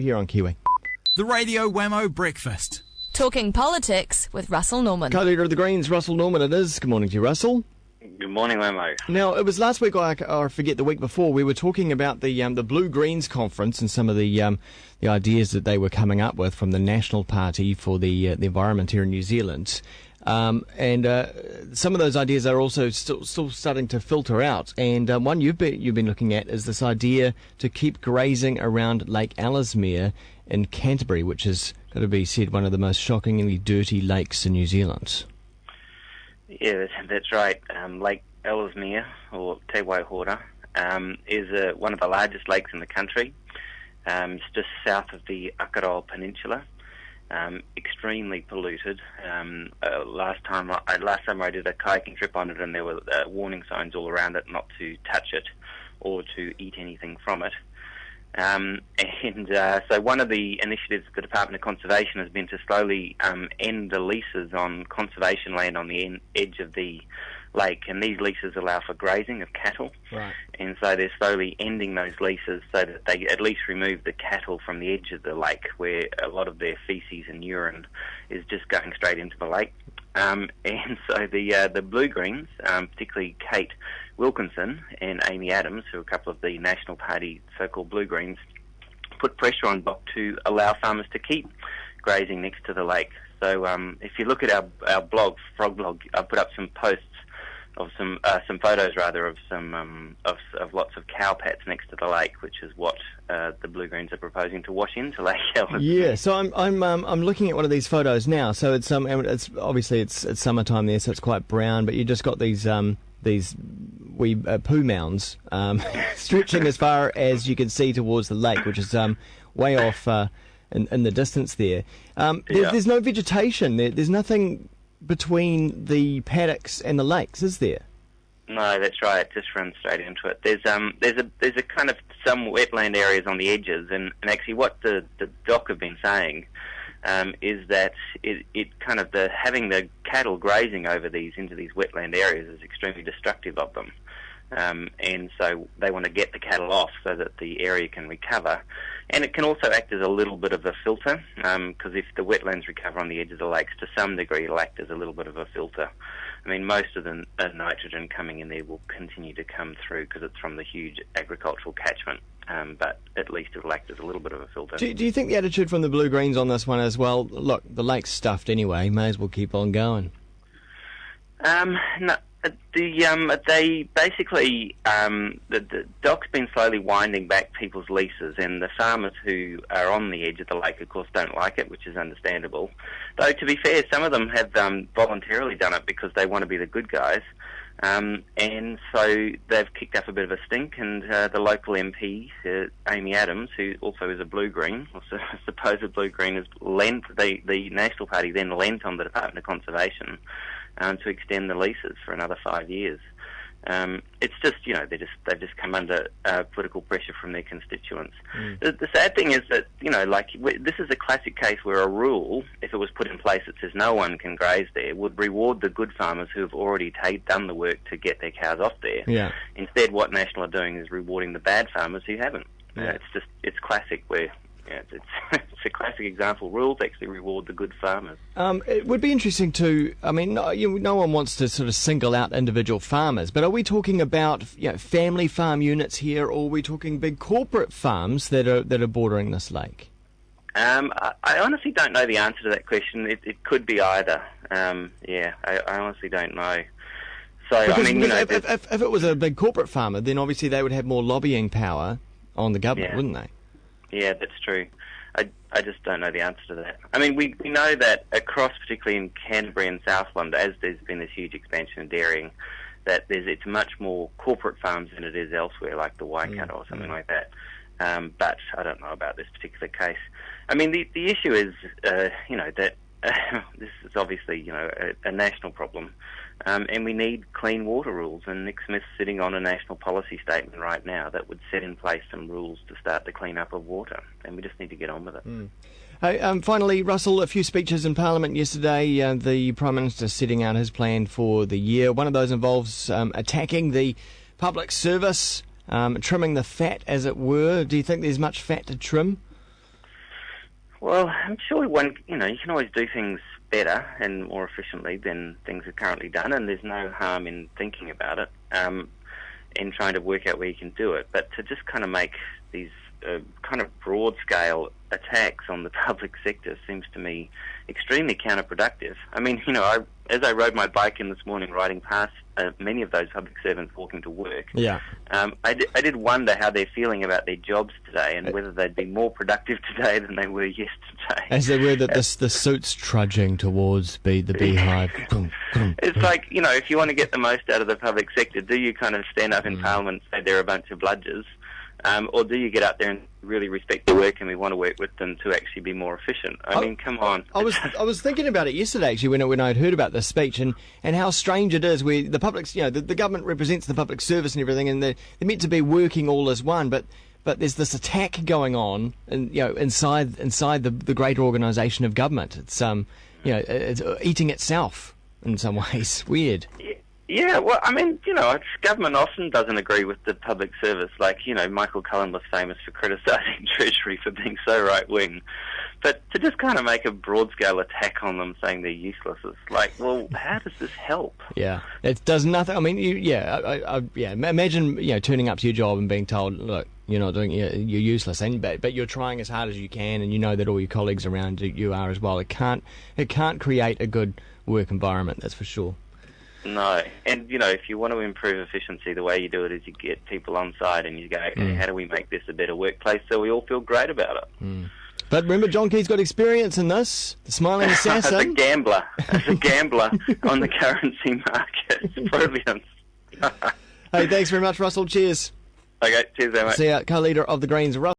Here on Kiwi. The Radio Wammo Breakfast. Talking politics with Russell Norman. Co-leader of the Greens, Russell Norman it is. Good morning to you, Russell. Good morning, Wammo. Now, it was last week, or I forget, the week before, we were talking about the Blue-Greens conference and some of the ideas that they were coming up with from the National Party for the environment here in New Zealand. And some of those ideas are also still starting to filter out. And one you've been looking at is this idea to keep grazing around Lake Ellesmere in Canterbury, which is got to be said one of the most shockingly dirty lakes in New Zealand. Yeah, that's right. Lake Ellesmere, or Te Waihora, is one of the largest lakes in the country. It's just south of the Akaroa Peninsula. Extremely polluted. Last time I did a kayaking trip on it, and there were warning signs all around it not to touch it or to eat anything from it. So one of the initiatives of the Department of Conservation has been to slowly end the leases on conservation land on the edge of the lake, and these leases allow for grazing of cattle. Right. And so they're slowly ending those leases so that they at least remove the cattle from the edge of the lake, where a lot of their feces and urine is just going straight into the lake. And so the Blue Greens, particularly Kate Wilkinson and Amy Adams, who are a couple of the National Party so-called Blue Greens, put pressure on Boc to allow farmers to keep grazing next to the lake. So if you look at our blog, Frog Blog, I put up some posts of some photos rather of some of lots of cow pats next to the lake, which is what the Blue Greens are proposing to wash into Lake Ellesmere. Yeah, so I'm looking at one of these photos now. So it's obviously it's summertime there, so it's quite brown, but you just got these wee poo mounds stretching as far as you can see towards the lake, which is way off in the distance there. There's no vegetation there. There's nothing between the paddocks and the lakes, is there? No, that's right. It just runs straight into it. There's a kind of some wetland areas on the edges, and actually what the doc have been saying is that it kind of having the cattle grazing over into these wetland areas is extremely destructive of them. And so they want to get the cattle off so that the area can recover. And it can also act as a little bit of a filter, because if the wetlands recover on the edge of the lakes, to some degree it'll act as a little bit of a filter. I mean, most of the nitrogen coming in there will continue to come through because it's from the huge agricultural catchment, but at least it'll act as a little bit of a filter. Do you think the attitude from the Blue Greens on this one is, well, look, the lake's stuffed anyway, may as well keep on going? No. They basically, the doc's been slowly winding back people's leases, and the farmers who are on the edge of the lake, of course, don't like it, which is understandable. Though, to be fair, some of them have voluntarily done it because they want to be the good guys. And so they've kicked up a bit of a stink, and the local MP, Amy Adams, who also is a Blue Green, or supposed Blue Green, has lent, the National Party then lent on the Department of Conservation to extend the leases for another 5 years. It's just, they've just come under political pressure from their constituents. The sad thing is that, this is a classic case where a rule, if it was put in place that says no one can graze there, would reward the good farmers who have already done the work to get their cows off there. Yeah. Instead, what National are doing is rewarding the bad farmers who haven't. Yeah. It's classic where... Yeah, it's a classic example. Rules actually reward the good farmers. It would be interesting to, I mean, no one wants to sort of single out individual farmers, but are we talking about family farm units here, or are we talking big corporate farms that are bordering this lake? I honestly don't know the answer to that question. It could be either. I honestly don't know. So, because, I mean, if it was a big corporate farmer, then obviously they would have more lobbying power on the government, wouldn't they? Yeah, that's true. I just don't know the answer to that. I mean, we know that across, particularly in Canterbury and Southland, as there's been this huge expansion in dairying, that it's much more corporate farms than it is elsewhere, like the Waikato or something like that. But I don't know about this particular case. I mean, the issue is, that this is obviously, a national problem, and we need clean water rules, and Nick Smith's sitting on a national policy statement right now that would set in place some rules to start the clean-up of water, and we just need to get on with it. Hey, finally, Russell, a few speeches in Parliament yesterday. The Prime Minister setting out his plan for the year. One of those involves attacking the public service, trimming the fat, as it were. Do you think there's much fat to trim? Well, I'm sure you can always do things better and more efficiently than things are currently done, and there's no harm in thinking about it and trying to work out where you can do it. But to just kind of make these kind of broad-scale attacks on the public sector seems to me extremely counterproductive. I mean, as I rode my bike in this morning, riding past many of those public servants walking to work, I did wonder how they're feeling about their jobs today and whether they'd be more productive today than they were yesterday. As they were, the suits trudging towards the beehive. It's like, if you want to get the most out of the public sector, do you kind of stand up in Parliament and say they're a bunch of bludgers? Or do you get out there and really respect the work and we want to work with them to actually be more efficient? I mean, come on. I was thinking about it yesterday, actually, when I'd heard about this speech and how strange it is where the public, the government represents the public service and everything, and they're meant to be working all as one, but there's this attack going on, and inside the greater organisation of government. It's it's eating itself in some ways. Weird. Yeah, well, I mean, government often doesn't agree with the public service. Like, Michael Cullen was famous for criticising Treasury for being so right-wing. But to just kind of make a broad-scale attack on them saying they're useless is like, well, how does this help? Yeah, it does nothing. I mean, imagine, turning up to your job and being told, look, you're not doing, you're useless, but you're trying as hard as you can, and you know that all your colleagues around you are as well. It can't create a good work environment, that's for sure. No, and if you want to improve efficiency, the way you do it is you get people on side and you go, okay, how do we make this a better workplace so we all feel great about it? But remember, John Key's got experience in this. The smiling assassin. As a gambler on the currency market. It's brilliant. Hey, thanks very much, Russell. Cheers. Okay, cheers, mate. See ya, co-leader of the Greens, Russell.